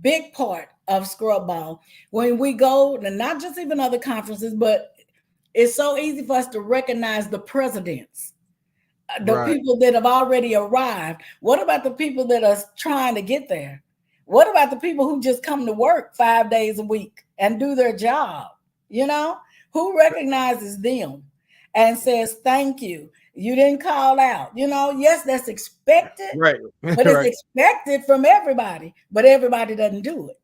big part of ScrubBall. When we go, and not just even other conferences, but it's so easy for us to recognize the presidents, the people that have already arrived. What about the people that are trying to get there? What about the people who just come to work 5 days a week and do their job? Who recognizes them and says, thank you. You didn't call out, yes, that's expected, right? But it's expected from everybody, but everybody doesn't do it.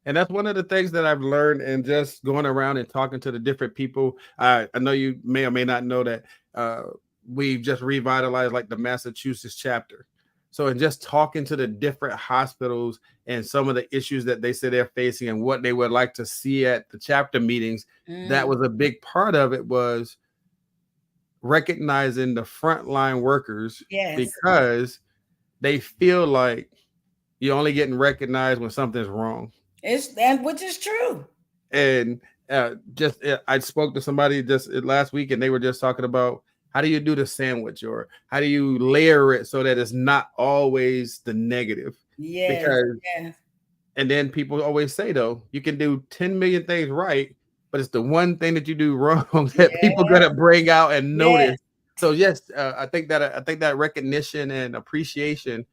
And that's one of the things that I've learned in just going around and talking to the different people. I know you may or may not know that we've just revitalized like the Massachusetts chapter. So in just talking to the different hospitals and some of the issues that they say they're facing and what they would like to see at the chapter meetings, that was a big part of it, was recognizing the frontline workers, because they feel like you're only getting recognized when something's wrong. Which is true. And I spoke to somebody just last week and they were just talking about how do you do the sandwich or how do you layer it so that it's not always the negative? And then people always say, though, you can do 10 million things right, but it's the one thing that you do wrong that people are gonna bring out and notice. So I think that recognition and appreciation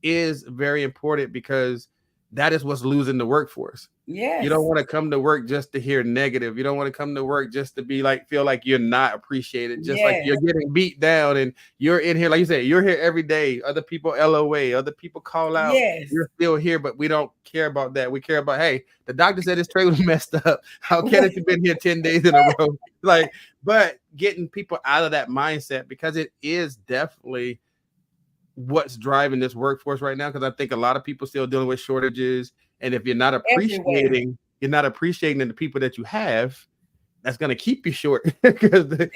is very important, because that is what's losing the workforce. You don't want to come to work just to hear negative. You don't want to come to work just to be like, feel like you're not appreciated, just like you're getting beat down and you're in here. Like you said, you're here every day. Other people LOA, other people call out. You're still here, but we don't care about that. We care about, hey, the doctor said his tray was messed up. How Kenneth has been here 10 days in a row? But getting people out of that mindset, because it is definitely what's driving this workforce right now. Because I think a lot of people still dealing with shortages. And if you're not appreciating, the people that you have, that's going to keep you short. Because then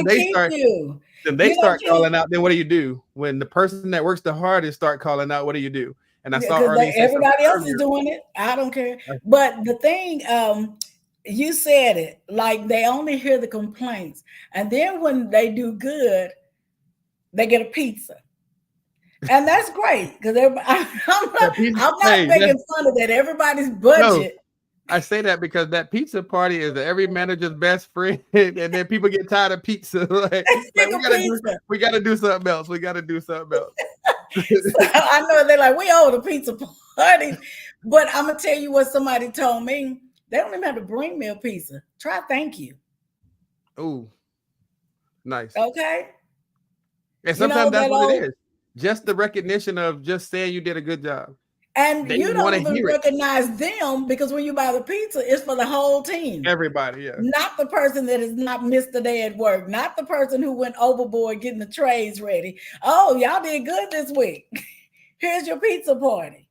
they start calling out. Then what do you do when the person that works the hardest start calling out? What do you do? And I saw because Arlene say something everybody else is earlier. doing it. I don't care. But the thing, you said it, like they only hear the complaints, and then when they do good, they get a pizza. And that's great because I'm not making fun of that. Everybody's budget. I say that because that pizza party is every manager's best friend, and then people get tired of pizza. like we gotta do something else. We gotta do something else. So I know they're like, we owe the pizza party, but I'm gonna tell you what somebody told me. They don't even have to bring me a pizza. Try thank you. Oh, nice. Okay. And sometimes that's what it is. Just the recognition of just saying you did a good job. And you don't even recognize them because when you buy the pizza, it's for the whole team. Everybody, yeah. Not the person that has not missed a day at work. Not the person who went overboard getting the trays ready. Oh, y'all did good this week. Here's your pizza party.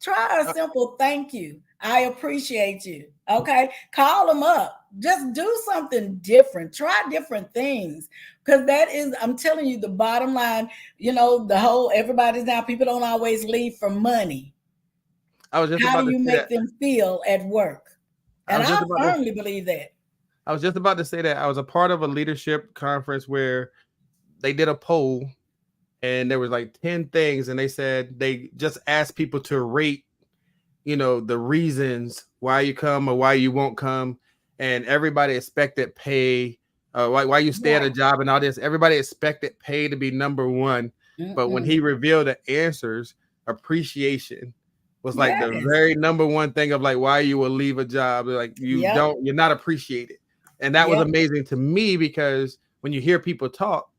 Try a simple thank you. I appreciate you. Okay. Call them up. Just do something different. Try different things. Because that is, I'm telling you, the bottom line, the whole, everybody's now, people don't always leave for money. How do you make them feel at work? And I firmly believe that. I was just about to say that. I was a part of a leadership conference where they did a poll and there was like 10 things. And they said they just asked people to rate, the reasons why you come or why you won't come. And everybody expected pay, why you stay at a job and all this. Everybody expected pay to be number one. But when he revealed the answers, appreciation was like the very number one thing of like why you will leave a job. Like you're not appreciated. And that was amazing to me because when you hear people talk,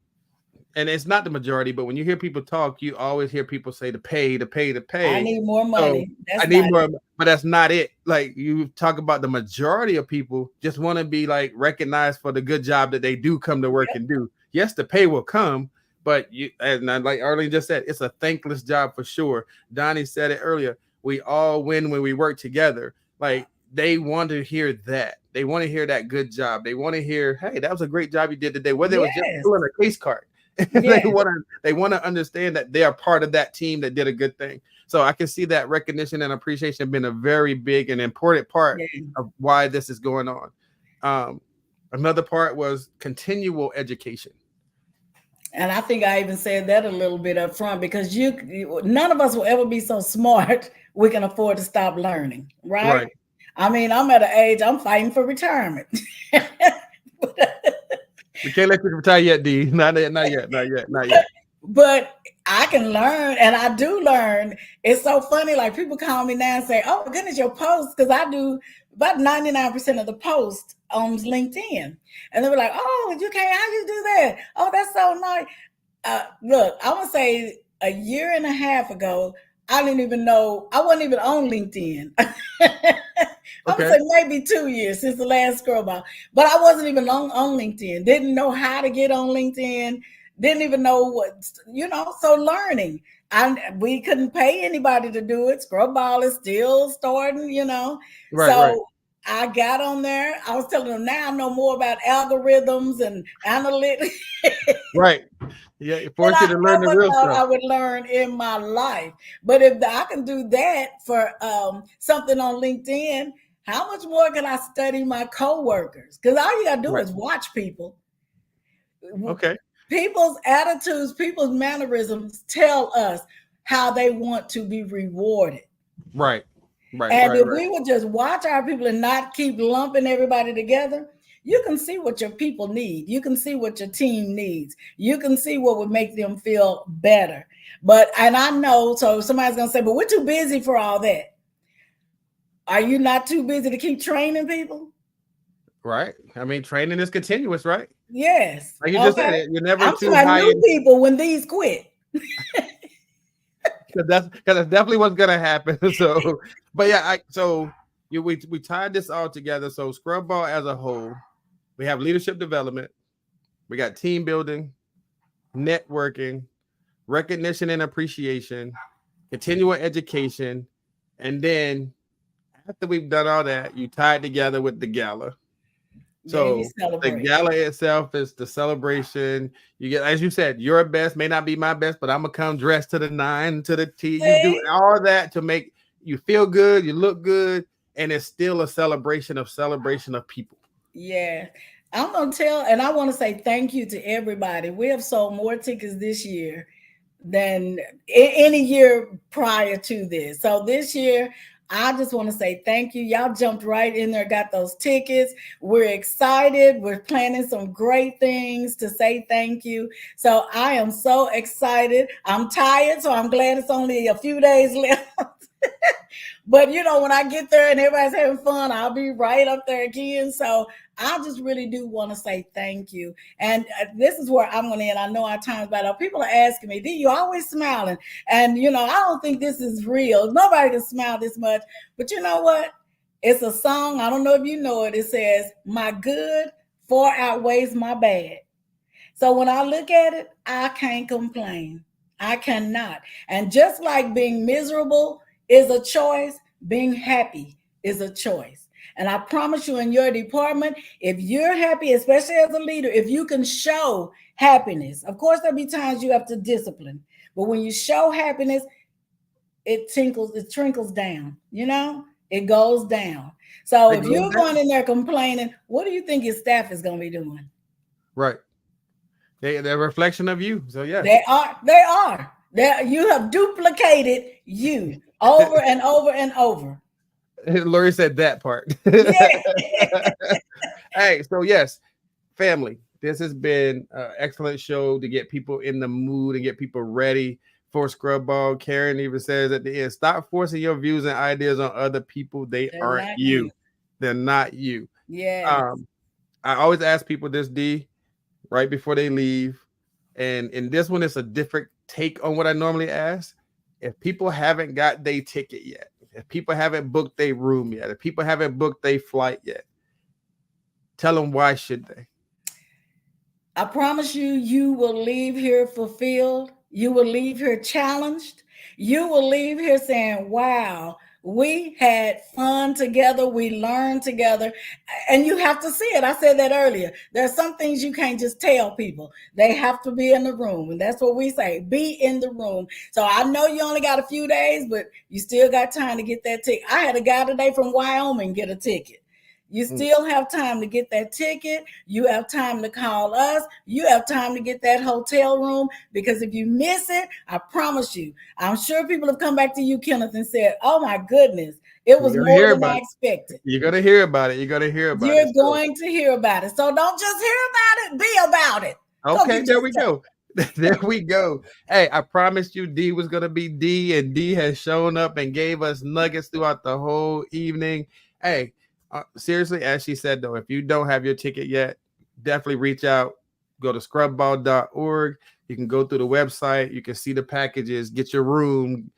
and it's not the majority, but when you hear people talk, you always hear people say to pay. I need more money. I need more, but that's not it. Like you talk about the majority of people just want to be like recognized for the good job that they do come to work and do. Yes, the pay will come, but like Arlene just said, it's a thankless job for sure. Donnie said it earlier. We all win when we work together. Like they want to hear that. They want to hear that good job. They want to hear, hey, that was a great job you did today. Whether it was just filling a case card. They want to understand that they are part of that team that did a good thing. So I can see that recognition and appreciation been a very big and important part of why this is going on. Another part was continual education. And I think I even said that a little bit up front because none of us will ever be so smart we can afford to stop learning, right? I mean, I'm at an age, I'm fighting for retirement. We can't let you retire yet, D. Not yet. But I can learn, and I do learn. It's so funny. Like people call me now and say, "Oh my goodness, your posts," because I do about 99% of the posts on LinkedIn, and they were like, "Oh, you can't? How you do that? Oh, that's so nice." Look, I would say a year and a half ago, I didn't even know. I wasn't even on LinkedIn. I would say maybe 2 years since the last ScrubBall, but I wasn't even on LinkedIn. Didn't know how to get on LinkedIn. Didn't even know what, so learning. We couldn't pay anybody to do it. ScrubBall is still starting, I got on there. I was telling them now I know more about algorithms and analytics. Right. Yeah, it forced you to learn the real stuff. I would learn in my life. But if I can do that for something on LinkedIn, how much more can I study my coworkers? Because all you got to do is watch people. Okay. People's attitudes, people's mannerisms tell us how they want to be rewarded. Right. And if we would just watch our people and not keep lumping everybody together, you can see what your people need. You can see what your team needs. You can see what would make them feel better. And I know, so somebody's going to say, but we're too busy for all that. Are you not too busy to keep training people? Right. I mean, training is continuous, right? Yes. Like you just said, you're never I'm too high. New people when these quit. Because that's definitely what's gonna happen. So, but yeah, we tied this all together. So ScrubBall as a whole, we have leadership development, we got team building, networking, recognition and appreciation, continual education, and then after we've done all that, you tie it together with the gala. Yeah, you So the celebrate. gala itself is the celebration. You get, as you said, your best may not be my best, but I'm gonna come dressed to the nine, to the T. You do See? all that to make you feel good, you look good, and it's still a celebration of people. Yeah. I'm gonna tell, and I want to say thank you to everybody. We have sold more tickets this year than any year prior to this. So this year, I just want to say thank you. Y'all jumped right in there, got those tickets. We're excited. We're planning some great things to say thank you. So I am so excited. I'm tired, so I'm glad it's only a few days left. But when I get there and everybody's having fun, I'll be right up there again. So I just really do want to say thank you. And this is where I'm going to end. I know our time's about up. People are asking me, D, you always smiling. And, I don't think this is real. Nobody can smile this much. But you know what? It's a song. I don't know if you know it. It says, my good far outweighs my bad. So when I look at it, I can't complain. I cannot. And just like being miserable is a choice, being happy is a choice. And I promise you, in your department, if you're happy, especially as a leader, if you can show happiness, of course, there'll be times you have to discipline. But when you show happiness, it trickles down, it goes down. So if you're going in there complaining, what do you think your staff is going to be doing? Right. They're a reflection of you. So yeah. They are. You have duplicated you over and over and over. Lori said that part. Yeah. Hey, so yes, family, this has been an excellent show to get people in the mood and get people ready for ScrubBall. Karen even says at the end, stop forcing your views and ideas on other people. They're aren't you. They're not you. Yeah. I always ask people this, D, right before they leave. And in this one, it's a different take on what I normally ask. If people haven't got their ticket yet, if people haven't booked their room yet, if people haven't booked their flight yet, tell them why should they? I promise you, you will leave here fulfilled. You will leave here challenged. You will leave here saying, wow, we had fun together. We learned together. And you have to see it. I said that earlier. There are some things you can't just tell people. They have to be in the room. And that's what we say, be in the room. So I know you only got a few days, but you still got time to get that ticket. I had a guy today from Wyoming get a ticket. You still have time to get that ticket. You have time to call us. You have time to get that hotel room, because if you miss it, I promise you, I'm sure people have come back to you, Kenneth, and said, oh my goodness, it was more than I expected. You're going to hear about it. You're going to hear about it. You're going to hear about it. So don't just hear about it, be about it. Okay, there we go. There we go. Hey, I promised you D was going to be D, and D has shown up and gave us nuggets throughout the whole evening. Hey, seriously, as she said, though, if you don't have your ticket yet, definitely reach out. Go to scrubball.org. You can go through the website. You can see the packages, get your room,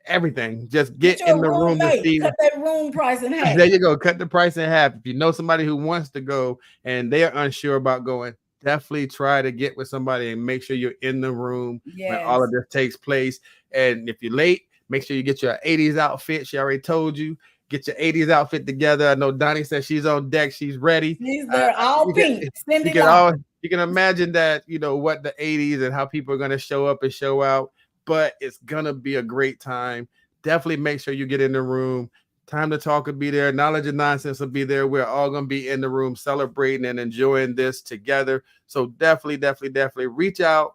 everything. Just get in the room to see. Cut that room price in half. There you go. Cut the price in half. If you know somebody who wants to go and they are unsure about going, definitely try to get with somebody and make sure you're in the room when all of this takes place. And if you're late, make sure you get your 80s outfit. She already told you. Get your 80s outfit together. I know Donnie said she's on deck. She's ready. She's there, all pink. You can imagine that, what the 80s and how people are going to show up and show out. But it's going to be a great time. Definitely make sure you get in the room. Time to Talk will be there. Knowledge and Nonsense will be there. We're all going to be in the room celebrating and enjoying this together. So definitely reach out.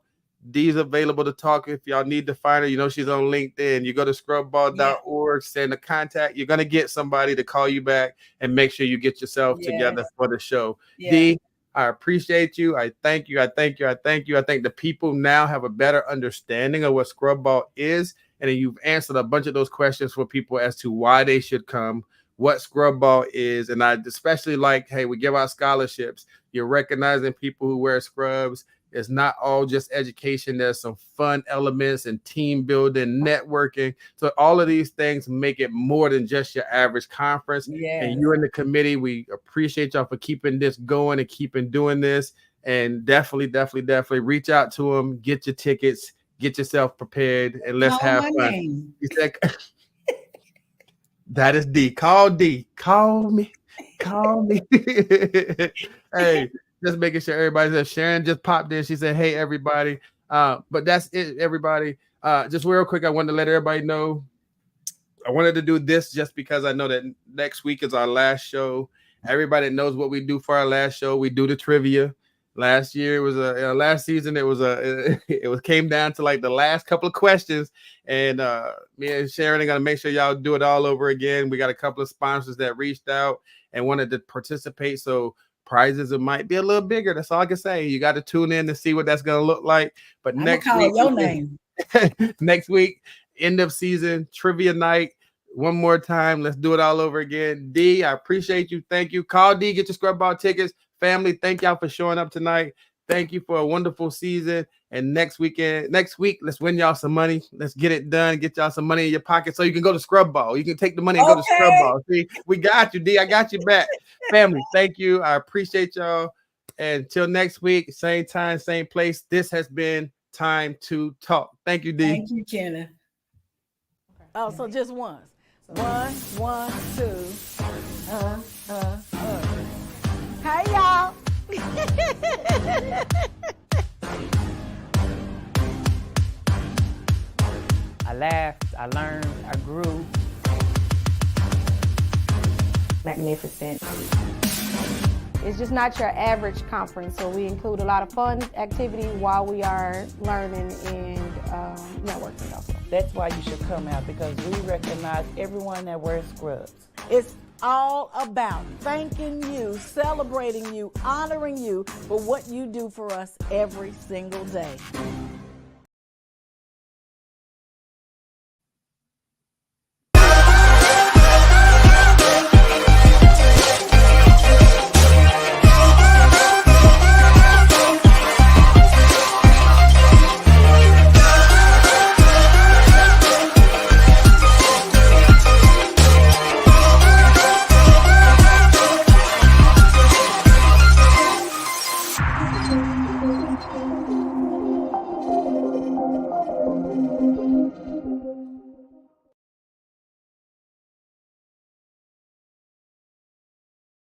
Dee's available to talk if y'all need to find her. She's on LinkedIn. You go to scrubball.org, send a contact. You're going to get somebody to call you back and make sure you get yourself together for the show. Dee, I appreciate you. I thank you. I think the people now have a better understanding of what ScrubBall is. And then you've answered a bunch of those questions for people as to why they should come, what ScrubBall is. And I especially like, hey, we give out scholarships. You're recognizing people who wear scrubs. It's not all just education. There's some fun elements and team building, networking. So all of these things make it more than just your average conference. And you and the committee, we appreciate y'all for keeping this going and keeping doing this. And definitely reach out to them. Get your tickets. Get yourself prepared. And let's have fun. That is D. Call D. Call me. Call me. Hey, just making sure everybody says Sharon just popped in. She said, hey, everybody. But that's it, everybody. Just real quick, I wanted to let everybody know. I wanted to do this just because I know that next week is our last show. Everybody knows what we do for our last show. We do the trivia. Last year was last season. It came down to like the last couple of questions, and me and Sharon are gonna make sure y'all do it all over again. We got a couple of sponsors that reached out and wanted to participate, so prizes it might be a little bigger. That's all I can say. You got to tune in to see what that's gonna look like. But next week, your name. Next week, end of season trivia night. One more time, let's do it all over again. D, I appreciate you. Thank you. Call D, get your ScrubBall tickets. Family, thank y'all for showing up tonight. Thank you for a wonderful season. And next week, let's win y'all some money. Let's get it done. Get y'all some money in your pocket so you can go to ScrubBall. You can take the money and go to ScrubBall. See, we got you, D. I got you back. Family, thank you. I appreciate y'all. And until next week, same time, same place. This has been Time to Talk. Thank you, D. Thank you, Kenneth. Oh, so just once. 1, 1, 2. Hey, y'all. I laughed, I learned, I grew. Magnificent. It's just not your average conference, so we include a lot of fun activity while we are learning and networking also. That's why you should come out, because we recognize everyone that wears scrubs. It's all about thanking you, celebrating you, honoring you for what you do for us every single day.